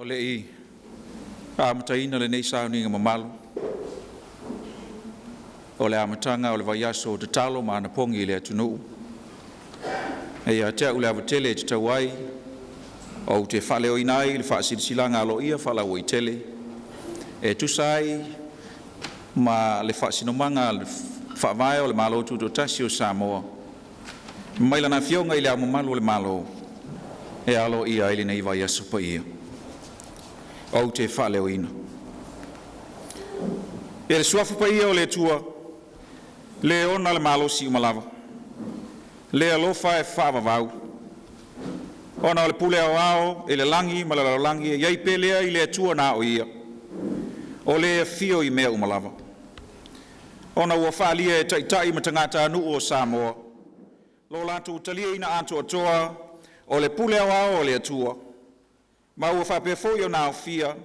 ole I amataina le nei Sauniga ma Malo. Ole amatanga ole Vaiaso o te talo ma Anapogi I le atunuu. E a te ule avatele e te tauai o te whaleo inai le whaasirisilanga alo ia whalao I tele. E tusai ma le whaasinomanga le whaavai o le Malo tuto tasi o Samoa. Maila na fionga I le amamalo le Malo. E alo ia ili nei Vaiaso pa ia. O te whaleo ina. E le suafu pa ia o le tua. Le ona le Malo si umalava. Le alofa e whaavavau. Ona o le pule au ao, e le langi, ma le langi, e iai pelea I le atua na o ia. O le fio I mea umalava. Ona ua whaalia e taitai ma tangata anu o Samoa. Lo latu utalia ina anto atoa, o le pule au ao o le atua. Ma ua whapefoi o na o fia,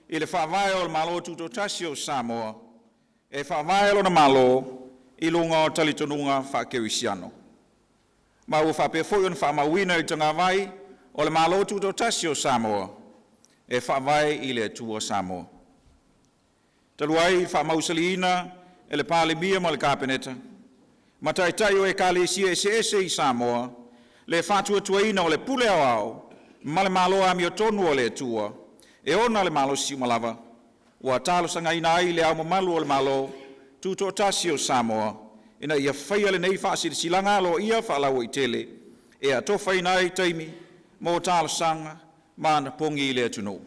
I le whaavai o le Malo tuto tasi o Samoa. E whaavai o na Malo, I lunga o talitonunga whaakewisiano. Ma ua whapefoi o na whaamauina I tangawai, o le Malo tuto tasi o Samoa. E whaavai I le atua Samoa. Taluai whaamausaliina, e le pālemia ma le kāpeneta. Ma taitai o e kālesia ASO SA I Samoa, le whātua tuaina o le pule au au, ma le Malo ami o tonu o le atua, e ona le Malo si umalava, ua Talosaga ina ai le au mamalu o le Malo, tuto tasi o Samoa, ina ia whaia le nei whaasirisilanga alo ia whaalau I tele, e atofa ina ai taimi, mo Talosaga, ma Anapogi I le atunuu.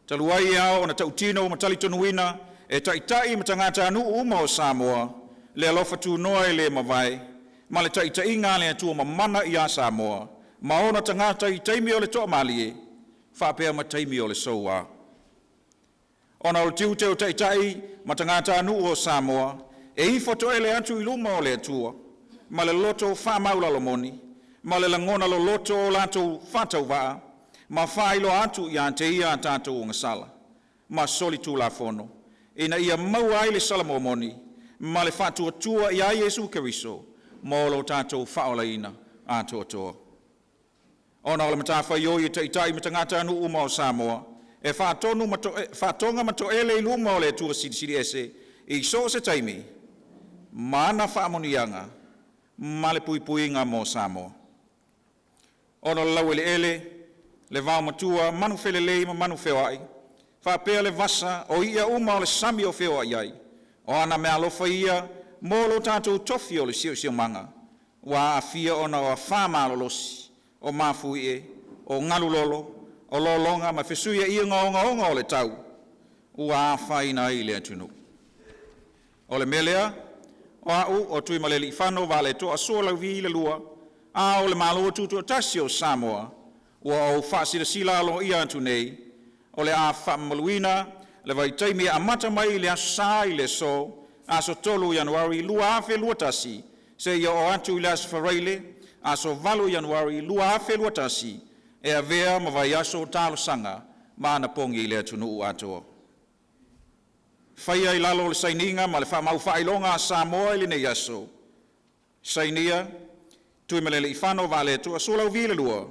Taluai au ona tautino ma talitonuina, e taitai ma tangata anu uma o Samoa, le alofa tunoa I le mawai, ma le taitai le atua mamana I a Samoa, ma ona tangata I taimi o le toa malie, whapea ma taimi o le soua. Ona o le tiute o taitai ma tangata anu o Samoa, e I foto ele atu I luma o le atua, ma le loto faamau lalomoni, ma le langona lo loto o lato whatau waa, ma whailo atu I ante ia tātou o ngasala, ma solitu la fono, ina ia mau ai le salamomoni, ma le whatua tua I a Yesu Keriso, mo lo tātou whaolaina ato atoa. Ona o le matawhai o I taitai matangata anu uma o Samoa, e whatonga mato ele I luma o le tua siri ese, I so se taimi, ma ana whaamonianga, ma le puipuinga mo Samoa. Ona le lau le vau matua, manu whelelei ma manu whewai, whapea le vasa o ia uma o le sami o whewa iai, o ana mea alofa ia, mo lo tātou tofi o le sio manga, wa a fia ona o a whamalolosi, o mafui o ngalulolo, o lolonga ma whesuia ia ngaonga o le tau, ua a whaina I le atunu. O le melea, o au o tui maleli I whano vale to a sola vi le lua, a o le Malo tutu o tasi o Samoa, ua o whaasira sila alo ia atu nei, o le a whaamaluina, le vai taimi a mata mai le asa I le so, ASO IANUARI lua afe lua tasi, se ia o atu I le aso whareile, ASO IANUARI lua afe lua tasi, e a vea ma Vaiaso Talosaga, ma Anapogi I le atunuu atoa. Whaia I lalo le Sauniga ma le whaamau whailonga a Samoa I le nei aso. Sauniga, tui malele I whano vale tu a solau vile lua,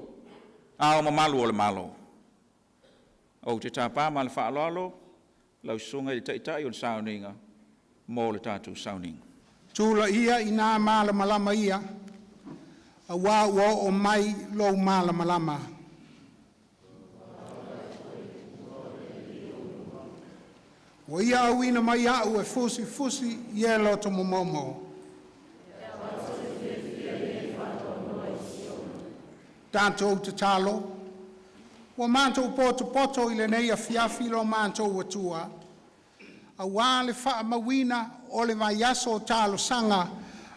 a o mamalu o le Malo. O te tāpā ma le whaaloalo, lau sunga I taitai o le Sauniga, mo le tātou Sauniga. Tula ia I nā māla malama ia, a wā ua o mai lo māla malama. O ia au ina mai au e fusi ia loto momomo. Tātou te talo, wa mātou poto I le nei a fiafi lo mātou watua, a wā le whaamawina o le Vaiaso Talosaga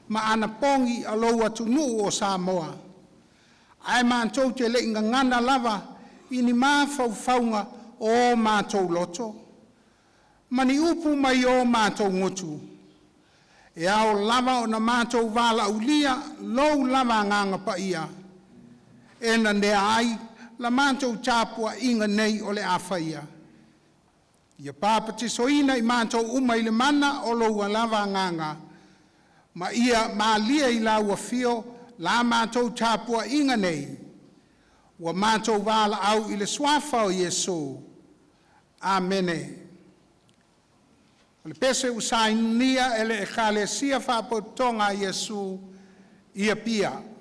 ma Anapogi a lo atunu o Samoa. Ai mātou te le inga ngana lava I ni mawhauwhaunga o mātou loto. Mani upu mai o mātou ngotu. E ao lava o na mātou wala ulia lou lava nganga pa ia. E na nea ai la mātou tāpua inga nei o le awhaia. Ia pāpati soina I mātou uma I le mana o lou lava nganga. Ma ia maalia I la ua fio la mātou tāpua inga nei. Ua mātou wāla au i le swafa o Iesu. Amene. O le pese usainia ele e kalesia faapotonga Iesu ia pia. Oh,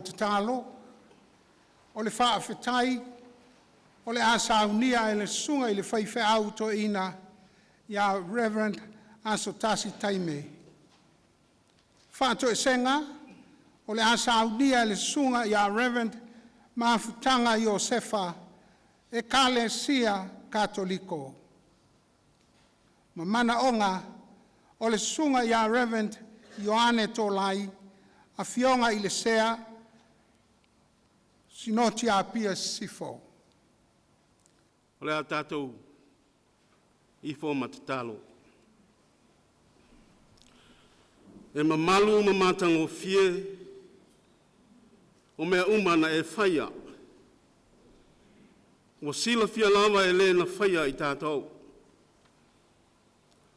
te talo, o le faafetai, o le a Saunia e le sunga i le whaiwhe auto ina ia Reverend ASO Taime. Whāto e senga, o le a Saunia e le sunga ia Reverend Mafutanga Iosefa e Kalesia Katoliko. Mamana onga, o le sunga ia Reverend Ioane Tolai, a fionga i le sea, sinoti a pia sifo. O le a tātou i fō matatalo. E mamalu mamatang o fie, o mea umana e whaia. O sila fia lava e le na whaia i tātou.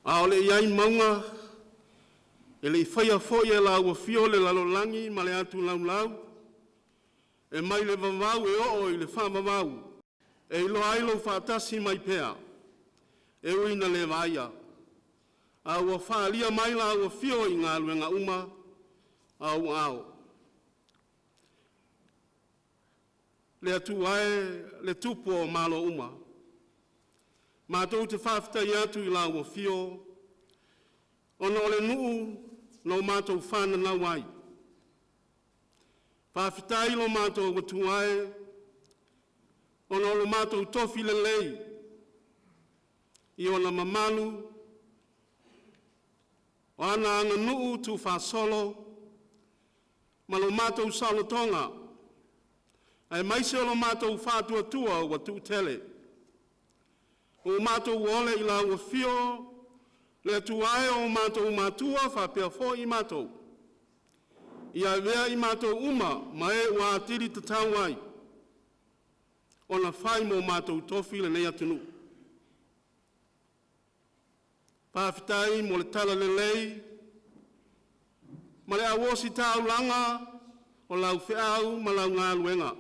A o le iai maunga, e le i whaia fōi e la ua fio le lalolangi ma le atu lau, e mai le vavau e o i le whamavau, e ilo ailo whaatasi mai pea, e uina le vaia. A ua whaalia mai la ua fio i ngā luenga uma, au au. Le atu ae, le tupo o Malo uma. Mātou te whawhita i atu i la ua fio, ono le nuu no mātou whana nau ai. Whawhita i lo mātou watu ae, ono lo mātou tofi le lei, i ona mamalu, o ana anga nuu tu whasolo, ma lo mātou salotonga, ai maise o lo mātou whātua tua ua tu tele. O mātou ole i la ua fio, le atu ae o mātou mātua whapea fo i mātou. Ia vea i mātou uma, ma e ua atiri te tau ai. Ona whai mo mātou tofi le nei atunu. Pāwhitai mo le tala le lei, ma le awosi tāu langa, o lau whiau ma lau ngā luenga.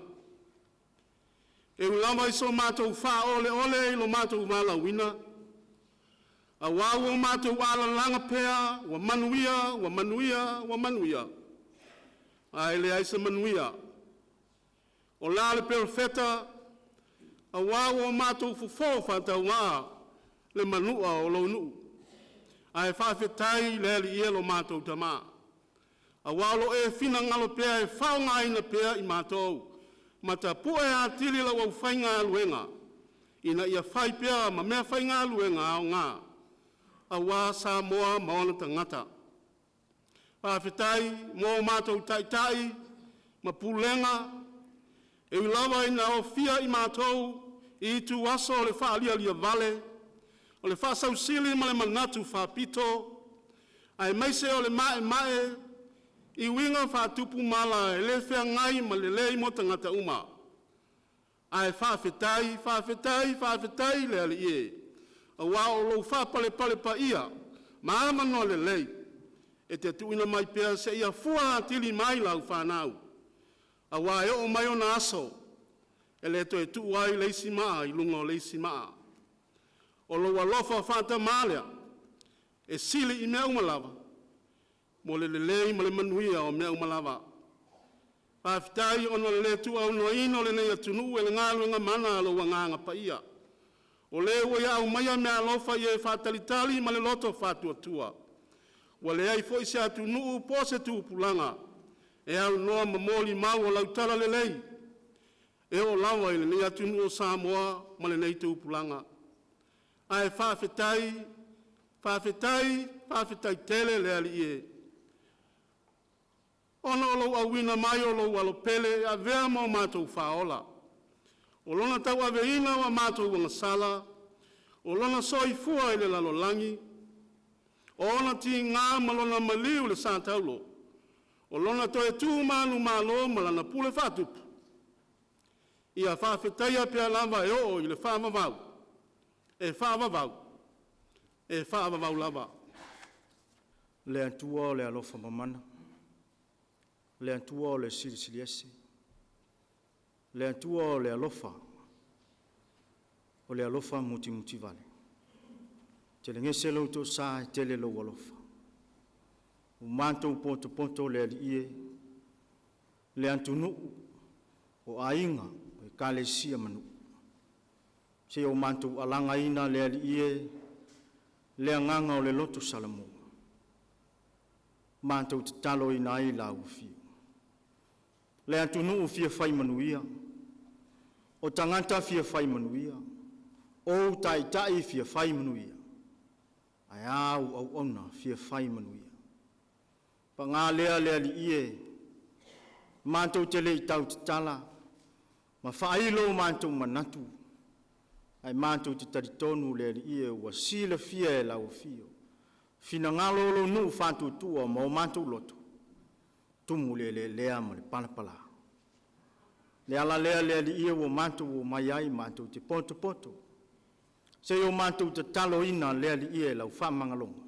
E ulama iso mātou wha ole ole i lo mātou wala wina. A wau o mātou ala langa pea, wa manuia, wa manuia, wa manuia. A ele aisa manuia. O la le perfeta, a wau o mātou fufo whātau ngā, le manua o lo nuu. A e whawhetai le li ia lo mātou tamā. A wau lo e whina ngalo pea e whao ngā ina pea i mātou. Ma ta pu e a tili la wau whainga luenga. Ina ia whai pea ma mea whainga luenga au ngā. A wā Samoa maona tangata. Pāwhitai, mō mātou taitai, ma pulenga, e ulawa ina o fia i mātou, i tu aso o le whaalia lia vale, o le whaasau sili ma le manatu faapito, ai maise o le mae, i winga whaatupu mala e le whea ngai ma le lei mo tangata uma. Ai whaafetai le ali e. A wā o lou whapale pa ia, ma amano le lei, e te tuina mai pea se ia fua atili mai lau whanau. A wā e o mai o na aso, e le to e tu ai leisi maa, i lunga o leisi maa. O lou alofa whata mālea, e sili i mea umalava, mo le lei ma le manuia o mea umalava. Pāwhitai ono le tu au no ino le nei atunu e le ngāluenga mana alo wanganga pa ia. O le ua ia au maia mea alofa i e whātalitali ma le loto whātua tua. Wa le ai fo i se atunu po se tu pulanga. E au noa mamoli mau o lautala le lei. E o lawa i le nei atunu o Samoa ma le nei tu pulanga. Ai whawhetai tele le ali e. Ono lo awina mai o lo alopele a vea mo mātou whaola. O lona tau aveina wa mātou wangasala, o lona soi fua i le lalolangi, o lona ti ngā malona maliu le sātaulo, o lona toe tū manu Malo malana pule whātupu. Ia whawhetaia pia lava e o i le whaamavau, e whaamavau lava. Le antua o le alofa mamana, le antua o le silisiliesi, le antua o le alofa muti vale. Te le ngese lau sa te le lau alofa. O mātou ponto le ali ie, le antunu o ainga o kalesia manu se o mantu alanga ina le ie le nganga o le lotu salamu mantu talo ina i la ufi le antunu fia fai manuia o tangata fia fai manuia o tai fia fai manuia ai au ona fia fai manuia pa ngā lea li ie mantu te le tau tala ma whailo mantu manatu ai mantu te taritonu le li ie ua sila fia e lau fio fina ngalo lo nu fatu tua ma o mantu loto tumu le lea ma le palapala le ala lea le li ie ua mantu o mai ai mantu te poto se o mantu te talo ina le li ie lau whamangalonga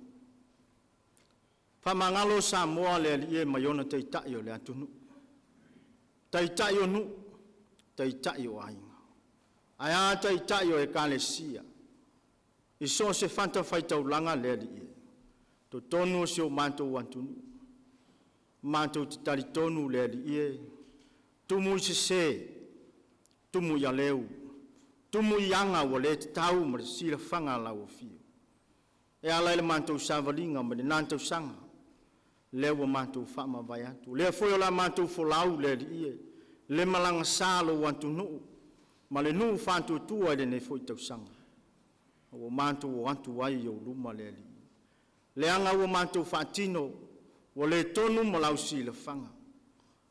whamangalo Samoa le li ie maiona te itai o le atunu te itai o nu te itai o ainga ai a te itai o e kalesia i so se fanta whaitau langa le li ie to tonu se o mantu antunu mantu te taritonu le li ie tumu se tumu ya leu tumu yanga o le te tau ma le sila whanga lau fio e ala le mantu savalinga ma le nantau sanga le wa mantu whama vai atu le foi o la mantu folau le li ie le malanga salo wantu nu ma le nu fantu tua le ne foi tau sanga o mantu o antu wai o luma le li le anga o mantu fatino o le tonu ma lau sila whanga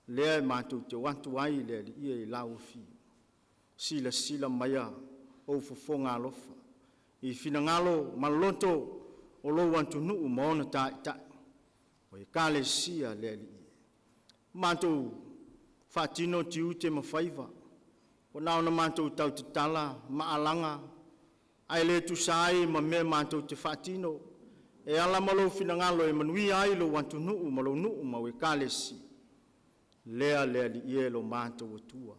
le mantu te wantu wai le li ie lau fio sila maya o fofonga alofa i finangalo malonto o lo wantu nu maona ta o e kalesia le li mantu fatino tiu te mawhaiva o nao na mantu tau te tala maalanga ai le tu sai ma me mantu te fatino e ala malo finangalo e manui ai lo wantu nu malo nu ma o e kalesi lea le li ie lo mantu o tua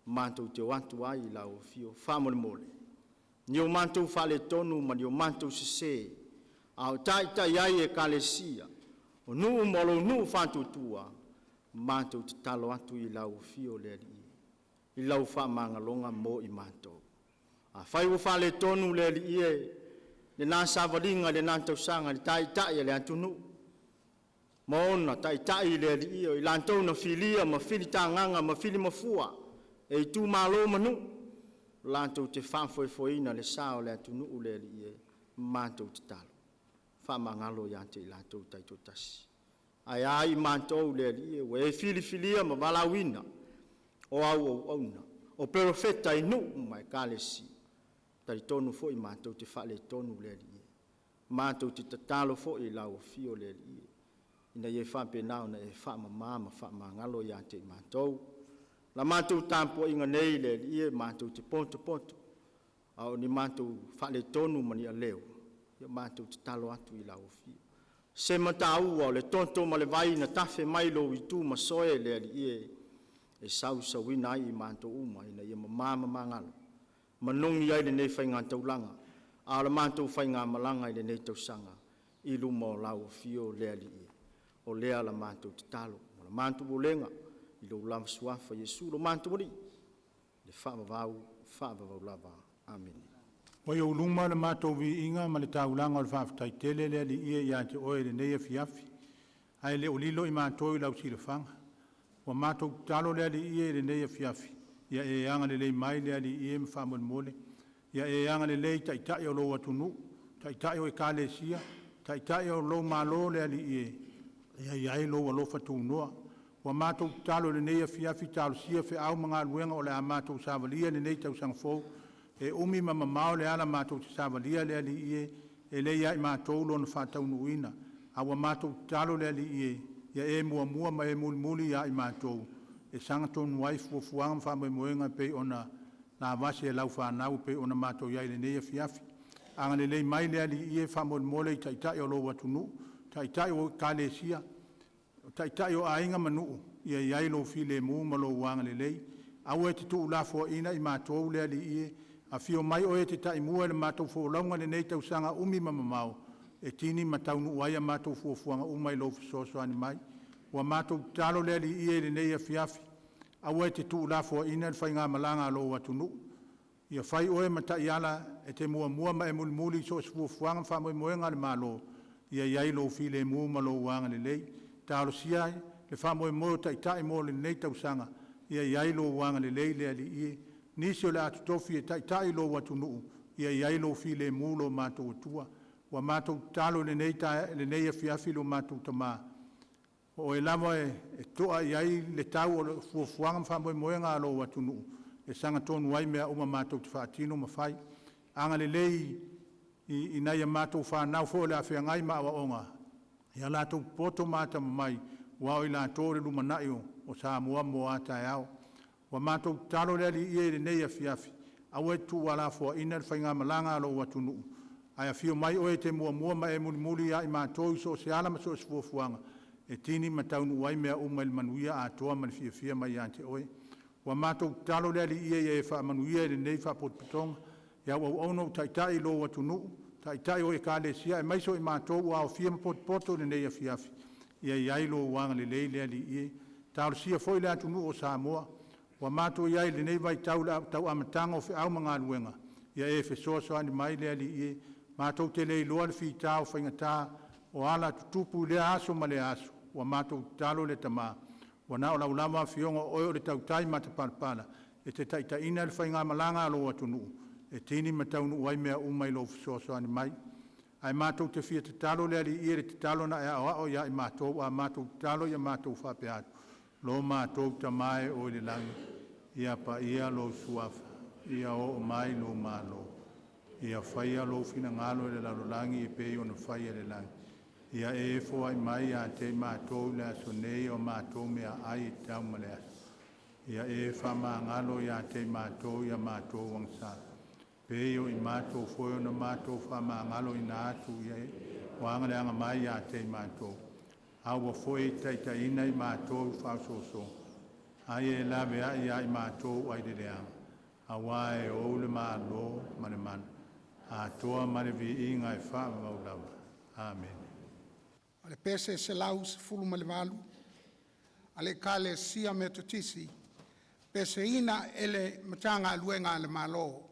mantu te wantu ai la o fio famole mole ni o mantu fale tonu ma ni o mantu se au tai ai e kalesia o nu malo nu fantu tua mantu te talo atu i la o fio le li i la o fa mangalonga mo i mantu a fai o fale tonu le li ie le na savalinga le na tausanga le tai le antunu Maona tai le li ia i lantou na filia ma fili tanganga ma fili mafua e tu malo manu lantou te whafoefoina le sao le atunu le li ia mantou te talo whamangalo iante i lantou taito tasi ai mantou le li ia we filia ma walawina o au auna o profeta inu mai kalesi taritonu fo i mantou te whale tonu le li ia mantou te tatalo fo i lau fio le li ia ina ye whampe nao na e whamamama whamangalo ia te mātou. La mātou tampo inga nei le ie mātou te ponto. Au ni mātou whale tonu mani a leo. Ia mātou te talo atu i lau fio. Se matau au le tonto ma le vai na tafe mailo i tu masoe le ie e sauina i mātou uma ina ia mamama mangalo. Manongi ai le nei whainga taulanga. A le mātou whainga malanga i le nei tausanga. I luma o lau fio le ie. O lea la mantu te talo, o la mantu o lenga, i lo lama suafa Yesu, lo mantu mori, le whaavavau lava. Amen. O i uluma le mātou vi inga, ma le taulanga o le whaafitai tele lea li ia i ante oe le neia fiafi, ai le olilo i mātou i lau si le whanga. O mātou talo lea li ia i le neia fiafi, ia e anga le lei mai lea li ia ma whaamon mole, ia e anga le lei taitai o lo atunu, taitai o e kālesia, taitai o lo malo lea li ia, ia lo wa lo fatu noa wa mato talo le nei fiafi talo sia fe au manga luenga o le amato savalia le nei tau sang fo e umi mama mau le ala mato savalia le ali e le ia mato lo na fatu nuina a wa mato talo le ali ia e mua ma e muli ia mato e sanga ton wife fo fuang fa mo moenga pe ona na vase e lau fa na pe ona mato ia le nei fiafi anga le mai le ali fa mo mole tai o lo watunu tai o kalesia tai o ainga manu ia ia lo file mu malo wang le lei au e tu la fo ina i matou le ali a fio mai o e tai mu le matou fo longa le nei tau sanga umi mama mau e tini matau nu wai matou fo fuanga umai lo so ani mai ua mātou talo lea li ia le nei afiafi, au e te tuu lafo ina le whai ngā malanga alo watunu. Ia whai oe matai ala e te mua ma e muli so se fuafuanga wha moe le malo, ia iai lo file mua ma lo wanga le lei, talo siai, le wha moe tai mo le nei tausanga, ia iai lo wanga le lei lea li ie, nisi o le atu tofi e tai lo watunu, ia iai lo file mua lo mātou atua, wa mātou talo le nei afiafi lo mātou tamaa. O e lama e toa iai le tau o le fuafuanga wha moe ngā lo watunu, e sanga tonu ai mea uma mātou te whaatino mawhai. Anga le lei i nei a mātou whanau fo le awhia ngai maa wa onga. Ia lātou poto māta mai, wao i lātou le lumanai o Samoa mo ata e au. Wa mātou talo lea li ie le nei a fiafi, au e tu wala fo ina le whainga malanga lo watunu. Ai a fio mai oe te mua ma e muli ia i mātou so se alama so se fuafuanga. E tini mataunu wai mea uma il manuia a toa ma le fia mai ante oe. Wa mātou talo lea li ia e wha manuia le nei wha potpitonga. Ia au ono taitai lo watunu, taitai o e ka le sia e maiso i mātou wa o fia poto le nei a fiafi. Ia iai lo wanga le lei lea li ia. Talo sia foi le atunu o Samoa. Wa mātou iai le nei vai tau amatanga o au mga luenga. Ia e fesoso ani mai lea li ia. Mātou te lei loa le fitao whaingatā o ala tutupu le aso ma le aso. Wa mātou talo le tamā. Wa nao lau lama fionga o le tautai mata palpala. E te taitaina le whainga malanga alo atunu. E tini mataunu wai mea umai lo fisoso ani mai. Ai mātou te fia te talo le ali ire te talo na ea o ia i mātou. A mātou talo ia mātou whape atu. Lo mātou tamae o le langi. Ia pa ia lo suafa. Ia o mai lo malo. Ia whaia lo fina ngalo le lalo langi e pei o na whaia le langi. Ia e fo ai mai a te mātou le aso nei o mātou mea ai e tau ma le aso. Ia e whama ngalo ia te mātou ia mātou wangsa. Peo i mātou foio na mātou whama ngalo i nā atu ia e wanga le anga mai ia te mātou. Aua foi taita ina i mātou whausoso. Ai e lawe a ia i mātou ai le leanga. Awa e o le mālo mane mana. A toa mane vi inga e wha maulawa. Amen. Ale pese se lau se fulu ma le walu, ale kale sia me totisi, pese ina ele matanga luenga le malo.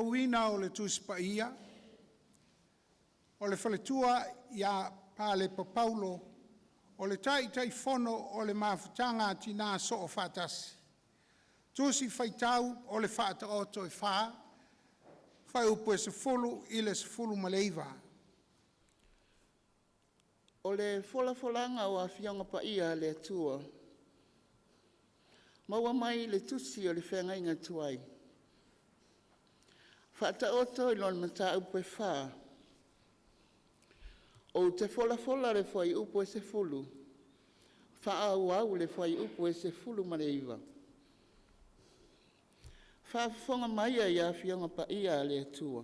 tauina o le tusipaia, o le faletua ia pale Paulo, o le tai fono o le mafutanga tina so o fatasi. Tusi faitau o le fata oto e fai upo e se fulu i le se fulu maleiva. O le folanga o a fianga pa ia le atua. Maua mai le tusi o le whenga inga tuai. Fata oto i lon mata upo e wha. O te fola le fai upo e se fulu. Wha au le fai upo e se fulu maleiva. Whaafonga mai a ia fianga pa ia le atua.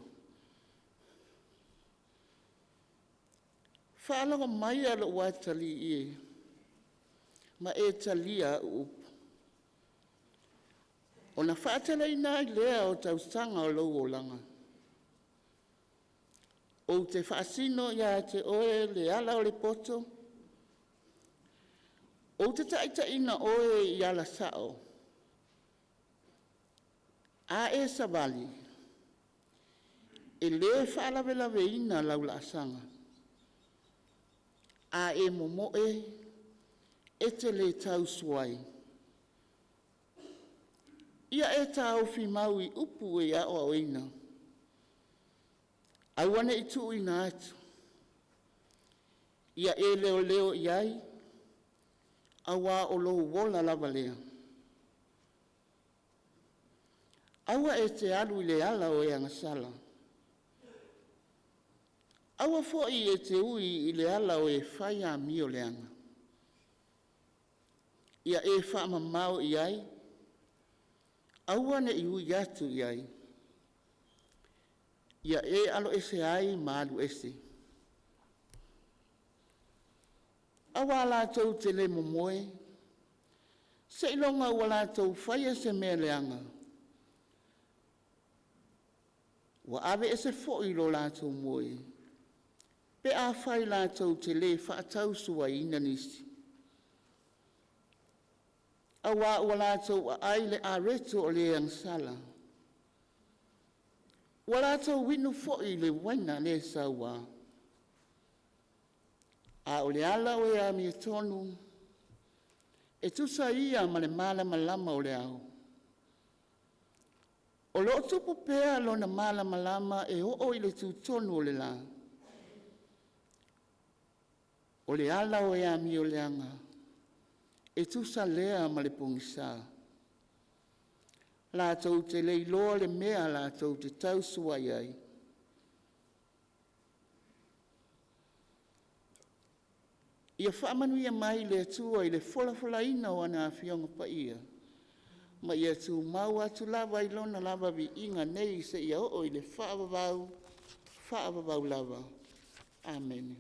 Whaalanga mai a lo watali ie. Ma e talia upu. O na whaatala ina i lea o tausanga o lau o langa. O te whaasino ia te oe le ala o le poto. O te taita ina oe i ala sao. A e savali, e le whaalawelawe ina lau la asanga. A e momoe, e te le tau suai. Ia e tau fi maui upu e a o ina. Awane i tu ina atu. Ia e leo iai, awa o lo wola lava lea. Awa e te alu i le ala o e angasala. Awa foi e te ui i le ala o e whai a mi o le anga. Ia e faamau i ai. Awa ne i ui atu i ai. Ia e alo ese ai ma alu ese. Awa la tau te le momoe. Se ilonga wala tau whai se mea le anga. Wa ave ese fo'i lo lātou moe. Pe a whai lātou te le whaatau sua ina nisi. A wa lātou a aile a reto o le angsala. Wa lātou winu fo'i le waina le saua. A o le ala o e a mi tonu. E tusa ia ma le malama o le au. O lo tupu pea lo na malama e o i le tūtonu o le la. O le ala o e a mi o le anga. E tusa lea ma le pungisa. La tau te le iloa le mea la tau te tau sua iai. Ia whaamanu ia mai le atua i le fola ina o ana awhionga pa ia. Ma ia tu mau atu lava i lona lava vi inga nei se ia o i le whaavavau lava. Amen.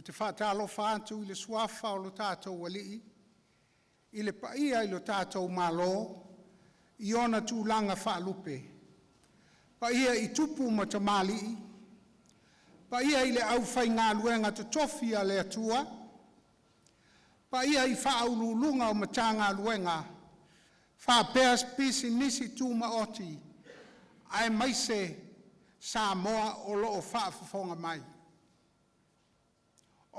te whaatalofa atu i le suafa o lo tātou walii, i le paia i lo tātou malo, i ona tūlanga whaalupe. Paia i tupu ma te malii, paia i le au whai ngā luenga te tofia le atua, paia i whaaululunga o matanga luenga, whaapea spisi nisi tūma oti, ai maise Samoa o loo whaafafonga mai.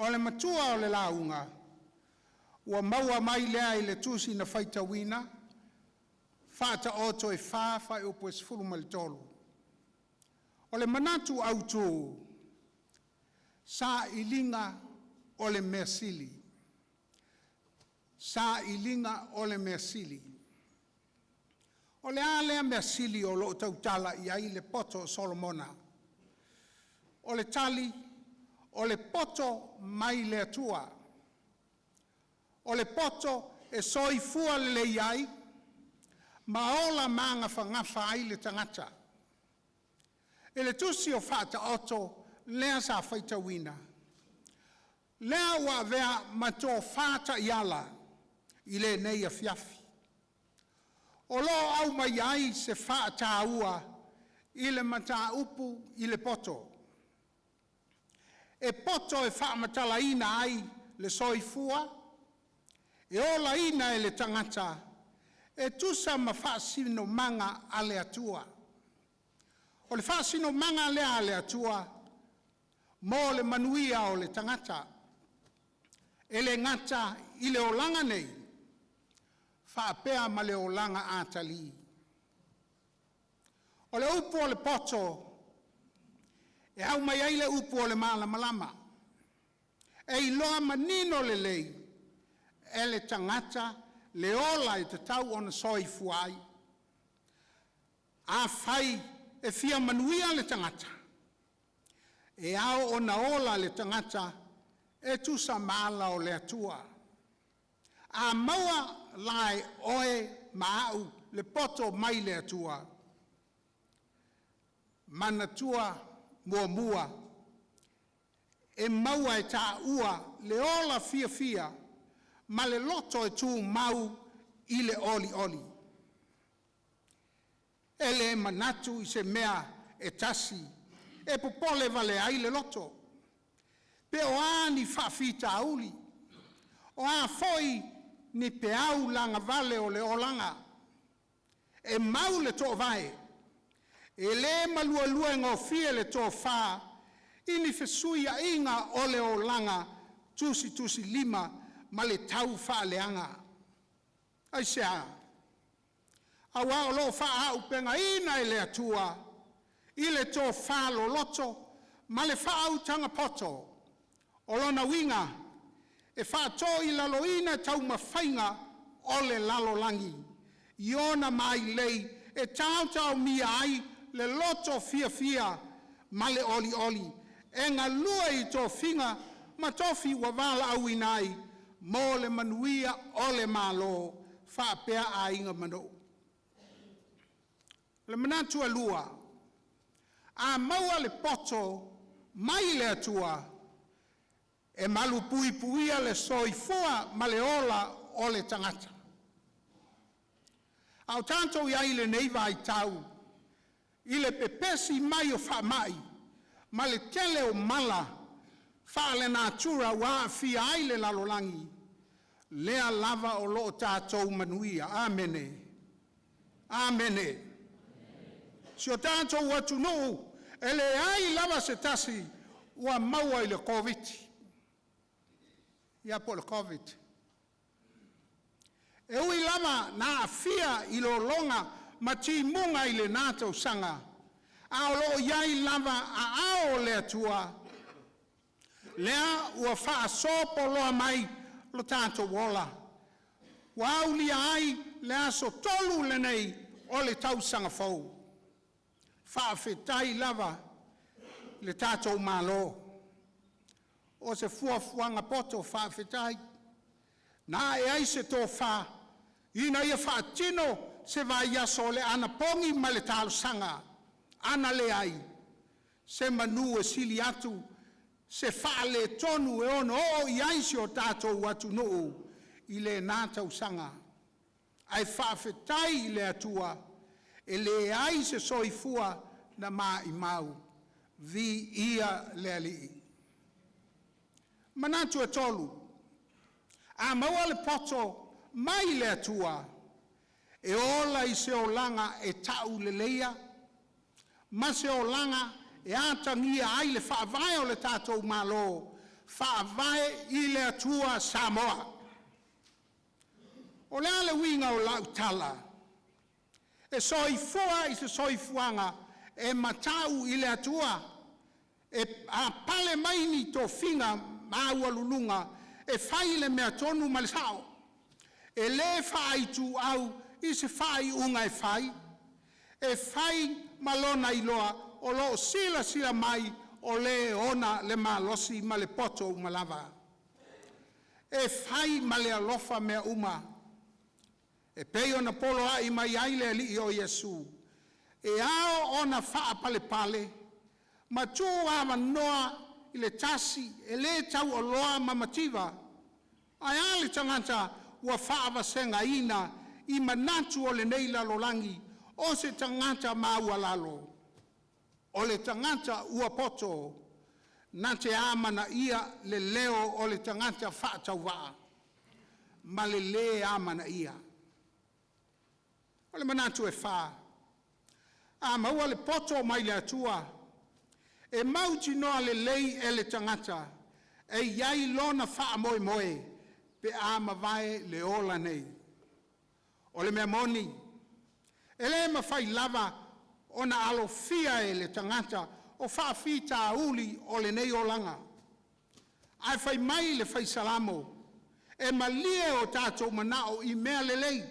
O le matua o le launga, ua maua mai lea i le tusi na whaitawina, whaata oto e whawhai upo e sifuru malitolu. O le manatu autu, sa ilinga o le mersili. Sa ilinga o le mersili. O le alea mersili o lo tautala i ai le poto Solomona. O le tali, o le poto mai le atua. O le poto e soifua le iai, ma ola manga whangafa ai le tangata. E le tusi o whata oto, lea sa whaitawina. Lea wa vea mato whata iala, i le nei a fiafi. O lo au mai ai se whata ua, i le mata upu, i le poto. E poto e whaamatala ina ai le soifua, e ola ina e le tangata, e tusa ma whaasino manga ale atua. O le whaasino manga ale atua, mo le manuia o le tangata, e le ngata i le olanga nei, whaapea ma le olanga atali. O le upu o le poto, e au mai ai le upu o le malama. E i loa manino le lei, e le tangata, le ola i te tau ona soifuai. A whai e fia manuia le tangata. E au ona ola le tangata, e tusa maala o le atua. A maua lai oe maau le poto mai le atua. Manatua mua, e maua e tā ua le ola fia, ma le loto e tū mau i le oli. E le manatu i se mea e tasi, e popole vale ai le loto. Pe o ani whaafita auli, o a foi ni pe au langa vale o le olanga, e mau le tō vai, e le malua ngō fia le tō wha, ini fesuia inga o le olanga, tusi lima, ma le tau wha leanga. Ai sea, awa o lo wha au penga ina i le atua, i le tō wha lo loto, ma le wha au tanga poto, o lona winga, e wha tō i lalo ina tau mawhainga o le lalo langi. Iona mai lei, e tau mia ai, le loto fia, ma le oli, e ngā lua i tō whinga, ma tofi wa wala au inai, mo le manuia o le malo, whaapea a inga mano. Le manatu lua, a maua le poto, mai le atua, e malu puia le soifua ma le ola o le tangata. Au tanto ia i le neiva i tau, i le pepesi mai o whaamai, ma le tele o mala, wha le natura wa fia ai le lalolangi, lea lava o lo tātou manuia. Amene. Si o tātou watu no, e le ai lava se tasi, ua maua i le COVID. Ia po le COVID. E ui lava na fia i lo longa, ma ti munga i le nātou sanga. A o lo iai lava a ao le atua. Lea ua wha sopo loa mai lo tātou wola. Ua au lia ai le aso tolu le nei o le tau sanga fau. Wha whetai lava le tātou malo. O se fuafuanga poto wha whetai. Nā e ai se tō wha. Ina ia wha tino se Vaiaso le Anapogi ma le Talosaga. Ana le ai. Se manu e sili atu se whaale tonu e ono o i aisi o tātou atu nuu i le nā tausanga. Ai whaafetai i le atua, e le ai se soifua na mā i mau, vi ia le alii. Manatu e tolu, a maua le poto mai le atua, e ola i se olanga e tau le leia, ma se olanga e atangia ai le whaavae o le tātou Malo, whaavae i le atua Samoa. O le ale winga o lau tala, e soifua i se soifuanga e matau i le atua, e a pale maini to finga maua lulunga, e whai le mea tonu malisao, e le whai tu au i se whai unga e whai malona i loa, o lo sila mai o le ona le malosi ma le poto umalava. E whai ma le alofa mea uma, e peo na polo ai mai ai le li o Yesu. E ao ona wha pale pale, ma tu ama noa i le tasi, e le tau o loa mamativa. Ai ale tangata ua wha senga ina i manatu o le neila lolangi, o se tangata maua lalo. O le tangata ua poto, na te amana ia le leo o le tangata wha tau waa. Ma le amana ia. O le manatu e wha. A maua le poto mai le atua. E mauti noa le lei e le tangata. E iai lona wha moe moe. Pe a mawai le ola nei. O le mea moni. E le mawhai lava o na alofia e le tangata. O wha fita uli o le nei olanga. Ai whai mai le whai salamo. E malie o tātou manao i mea le lei.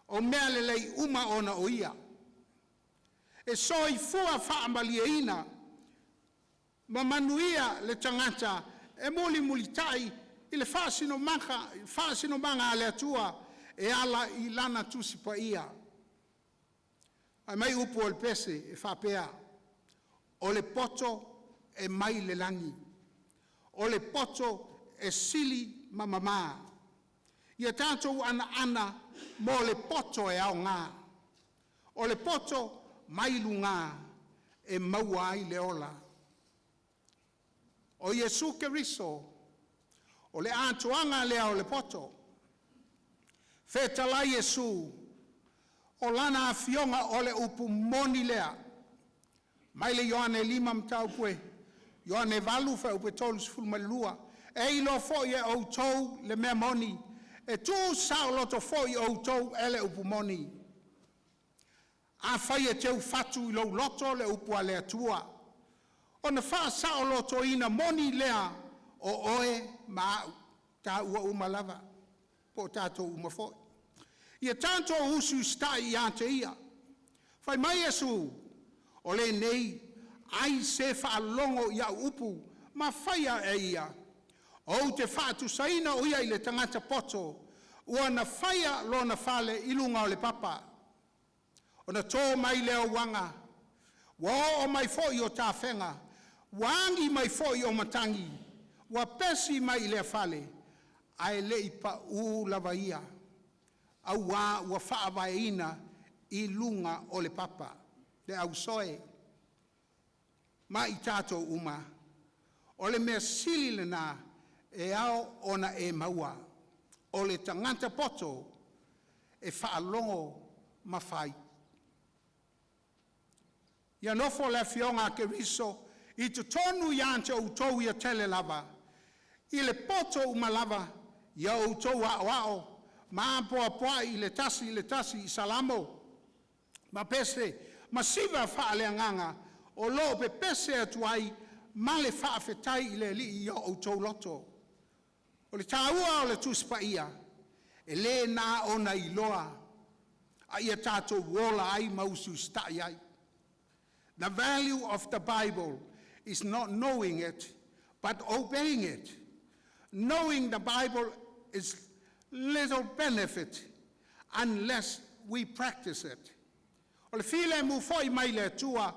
O mea le lei uma ona o ia. E soi fua whaamalia ina, ma manuia le tangata, e muli tai, i le whaasino manga ale atua, e ala i lana tusi pa ia. Ai mai upu o le pese e whapea, o le poto e mai le langi, o le poto e sili mamama. Ia tātou ana mo le poto e au ngā. O le poto mailu ngā e maua ai le ola. O Yesu Keriso, o le atoanga lea o le poto. Fetala Yesu, o lana afionga o le upu moni lea. Mai le Ioane 5 mtau pue, Ioane 8 fa upe tolu sifulu malua. E ilo fo ye o tou le mea moni. E tu sao loto foi o tou ele upu moni. A fai e teu fatu i lo loto le upu a lea tua. O na faa sao loto ina moni lea o oe ma ta ua umalava. Po tato umafoi. Ia tanto usu stai i ante ia. Fai mai Yesu o le nei ai se faa longo ia upu ma faia e ia. O te whaatu saina o ia i le tangata poto, ua na whaia lo na whale ilunga o le papa. O na tō mai leo wanga, wa o mai fōi o tā whenga, wangi mai fōi o matangi, wa pesi mai le whale, ai le ipa u lava ia, au wa whaawai ina ilunga o le papa, le au soe, ma i tātou uma, o le mea sili le nā, e ao ona e maua, o le tangata poto, e whaalongo mawhai. Ia nofo le fionga ke riso, i te tonu iante o utou ia tele lava, i le poto umalava, ia o utou ao, ma apoa i le tasi i salamo, ma pese, ma siva whaaleanganga, o lo pe pese atuai, ma le whaafetai i le li i o utou loto. O le tāua o le tuspa ia, e le nā ona i loa, a ia tātou wola ai mausu stai ai. The value of the Bible is not knowing it, but obeying it. Knowing the Bible is little benefit unless we practice it. O le file mu foi mai le tua,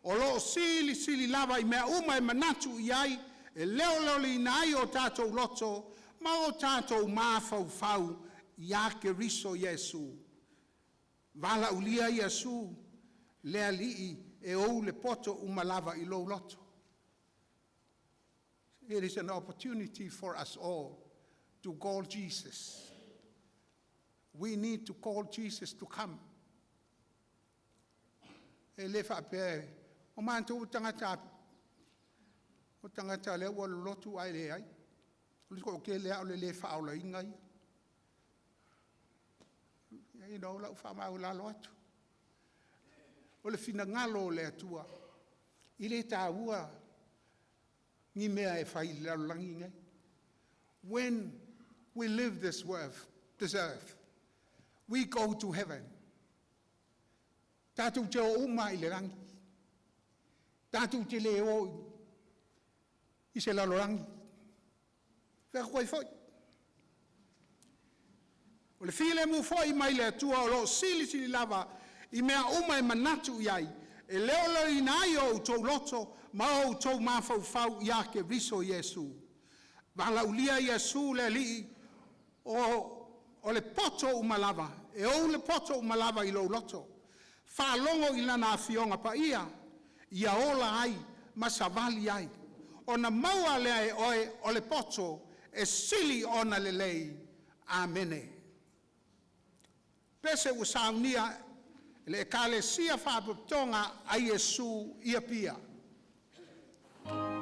o lo sili sili lava I mea uma e manatu I ai, e leo li nai o tātou loto, ma o tātou māwhau whau, ia ke riso Iesu. Vala ulia Iesu, lea lii e ou le poto umalava I lo loto. It is an opportunity for us all to call Jesus. We need to call Jesus to come. E le whape, o manto o tangata le o lotu ai le ai. O liko o ke lea o le whaola ingai. You know, lau whamau lalo atu. O le fina ngalo le atua. I le tā ua ni mea e whai lalangi ngai. When we live this earth, we go to heaven. Tātou te o uma I le rangi. Tātou te le o I se lalorangi. Whea koe foi. O le file mu foi mai le atua o lo sili lava I mea uma e manatu iai. E leo I nai o tau loto ma o tau mawhau ia ke riso Iesu. Vala ulia Iesu le li o le poto umalava. E o le poto umalava I lo loto. Whalongo I lana awhionga pa ia ola ai, masavali ai. O na maua lea oe o le poto e sili ona le lei. Amene. Pese u Sauniga le ekalesia faapitoa a Iesu ia pia. Jehovah.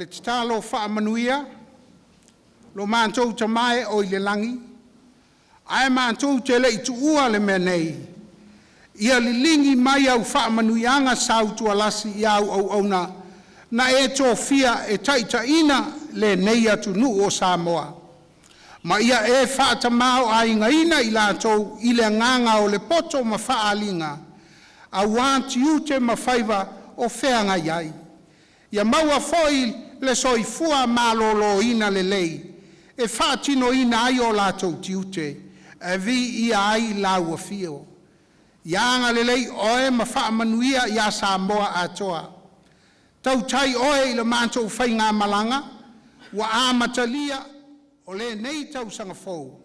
le talo faamanuia, lo mātou tamae o i le langi, ai mātou te le itu ua le menei, ia li lingi mai au faamanuianga sau tua lasi i au auna, na e tō fia e taitaina le nei atu nu o Samoa. Ma ia e whaatamau a inga ina i lātou i le nganga o le poto ma whaalinga, a wāti ute ma whaiva o wheanga iai. Ia maua foi le soifua malolo ina le lei, e whaatino ina ai o lātou tiute, e vi ia ai laua fio. Ianga le lei oe ma whaamanuia ia Samoa atoa. Tau tai oe i le mātou whainga malanga, wa āmatalia o le nei tau sanga fou.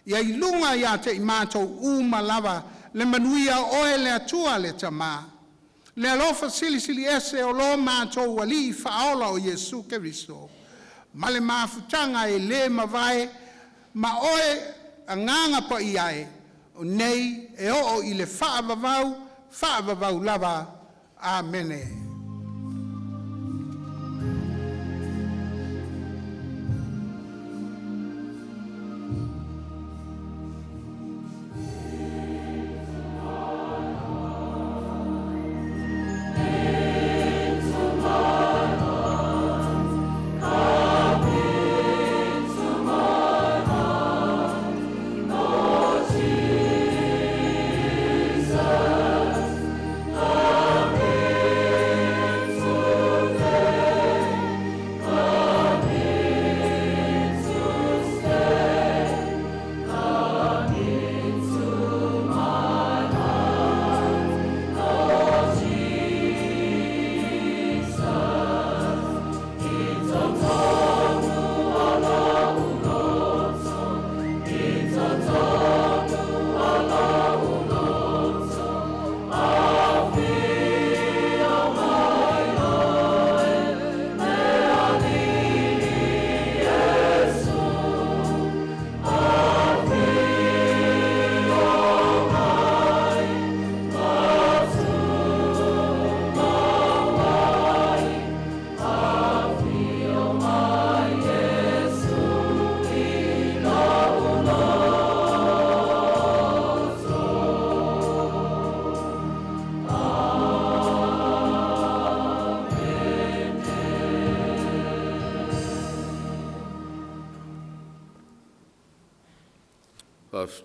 Ia i lunga ia te i mātou uma lava le manuia oe le atua le tamā. Le alofa sili ese o lo mātou wali i whaola o Jesu Keriso. Ma le mafutanga e le mawai, ma oe a nganga pa i ae, o nei e o i le whaavavau lava. Amene.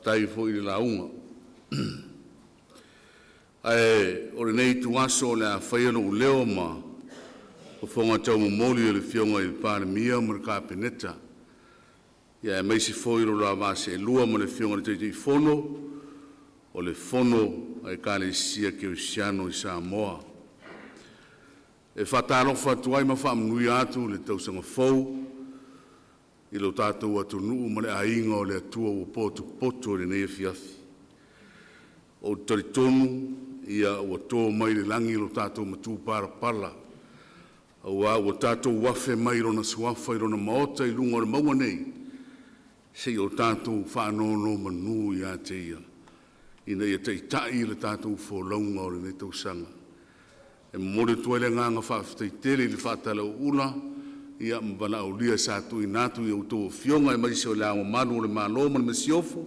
Tai fo i la unga. Ai, ore nei tu aso le a whaiano u leo ma, o whonga tau momoli o le fionga i pāne mia ma le kāpeneta. Ia e meisi fo i rola vase e lua ma le fionga le teiti i fono, o le fono ai kāle sia ke o siano i Samoa. E whatalofa tuai ma whaamnui atu le tausanga fau, i lo tātou atu nuu ma le ainga o le atua o poto le nei fiafi. O taritonu ia o ato mai le langi lo tātou matu para pala. O tātou wafe mai rona suafa i rona maota i lunga o le maua nei. Se o tātou whaanono manu i a te ia. Ina ia te itai le tātou wholaunga o le nei tausanga. E mole tuele nganga whaafitai le whaatala o ula, ia mbana o lia sa tu inatu i uto fionga e maisi o le ama manu o le malo ma le masiofo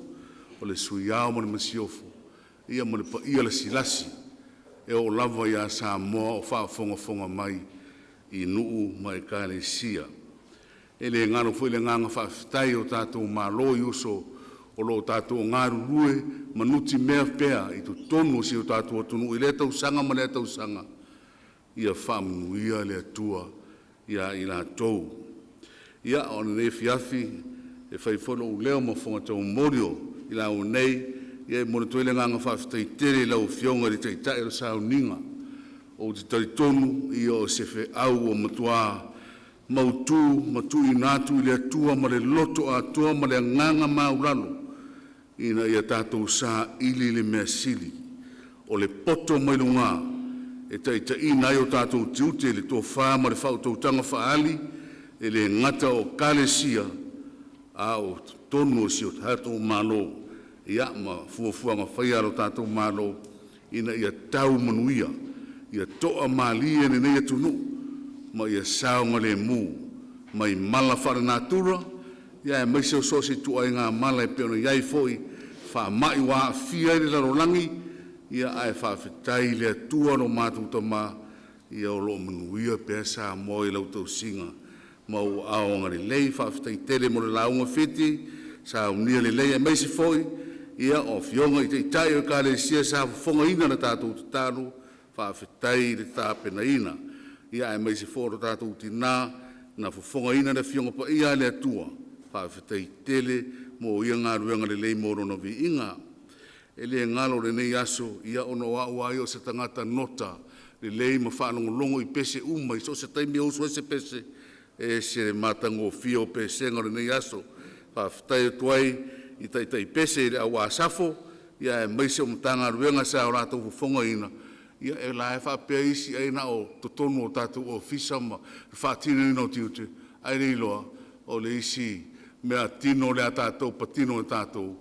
o le suiao ma le masiofo ia ma le pa ia le silasi e o lava ia Samoa o whaafonga mai i nuu ma e kāle sia e le ngano fo le nganga whaafitai o tātou malo i uso o lo tātou ngaru rue manuti mea pea i tu tonu si o tātou atunu i le tau sanga ma le tau sanga ia whaamunuia le atua ia i la tou. Ia o nei fiafi e whaifono u leo ma whonga tau morio i la o nei ia e mona tuele nganga whaafitai tere lau fionga li teitai o Sauniga o te taritonu ia o sefe au o matua matu i natu i le atua ma le loto atua ma le nganga maulalo ina ia tātou sa ili le mea sili o le poto mailunga e taita ina i o tātou tiute le tō whā ma le whautautanga whaali e le ngata o kālesia a o tonu o si o tātou Malo ia ma fuafuanga whaiaro tātou Malo ina ia tau manuia ia toa mali e nei atunu ma ia saunga le mu, mai mala wharenatura, ia e maise o sosi tua ngā mala e peona iai foi, wha mai wa fia i laro langi, ia ai whawhitai le atua no mātou tama, ia o lo manuia pēr sa moi lau tau singa, ma o aonga le lei, whawhitai tele mo le launga whiti, sa unia le lei e maise foi, ia o fionga i te itai o ka le sia sa whafonga ina na tātou te tāru, whawhitai le tāpena ina, ia e maise fōro tātou tina, na whafonga ina le fionga pa ia le atua, whawhitai tele, mo ia ngā ruenga le lei moro no vi inga. E le ngalo le nei aso, ia ono au ai o se tangata nota, le lei ma whanongo longo i pese uma, i so se taimi o se pese, e se matango fio pese ngare nei aso, whawhitai tuai, i tai pese le awa safo, ia e maise o mtanga ruenga sa o rato whafonga ina, ia e la e whapea isi aina o totonu o tātou o fisama, whaatino ina o tiute, ai rei loa, o le isi, mea tino le a tātou, patino le tātou,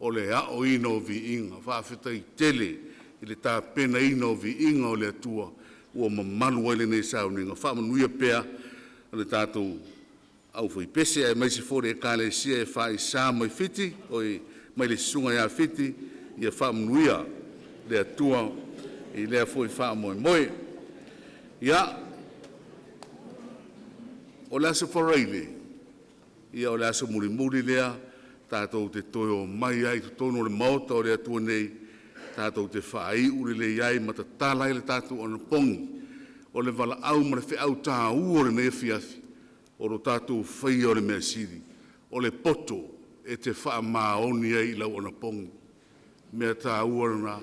o le ao ina o vi inga, whaafetai tele, i le tā pena ina o vi inga o le atua, ua mamalu ai le nei Sauniga, whaamanuia pea, le tātou, au whai pese, e maisi fore e kāle sia e whai sā mai whiti, o i mai le sunga ia whiti, ia whaamanuia le atua, i lea fwoi whaamoe moe. Ia, o le aso whareile, ia o le aso muri lea, tātou te toi o mai ai, tu tono le maota o le atua nei, tātou te whaai ure le iai, ma ta tālai le tātou Anapogi, o le wala au ma le whi au tā ua le nei fiafi, o ro tātou whai o le mea siri, o le poto e te wha maoni ai lau Anapogi, mea tā ua na,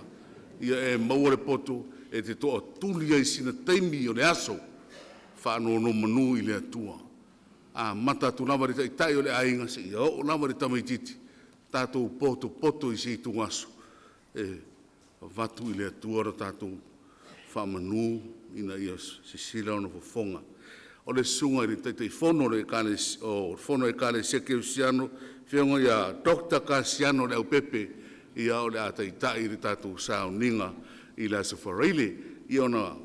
ia e maua le poto, e te toa tuli ai sina teimi o le aso, wha no manu i le atua. A mata tu lava rita i tai o le ainga se ia o lava rita mai titi. Tātou poto i se i tungaso. E vatu i le atua tātou whamanu ina ia se sila o na whafonga. O le sunga i tai whono le kane, o whono e kane seke usiano, whionga ia Dr. Kasiano le au pepe, ia o le ata i tai i tātou Sauniga i la safareile, ia ona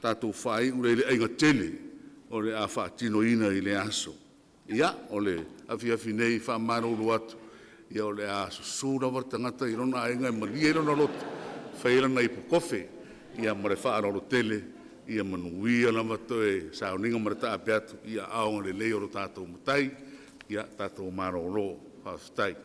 tātou whai ure le ainga tele, o le a whaatino ina i le aso. Ia, o le awhiawhi nei whamaruru atu. Ia o le a susura war tangata i rona ainga e maria i rona lotu. Whaira nei po kofe. Ia mare whaaroro tele. Ia manuia na matoe Sauniga marata apeatu. Ia aonga le leo ro tātou mutai. Ia tātou maroro whawhitai.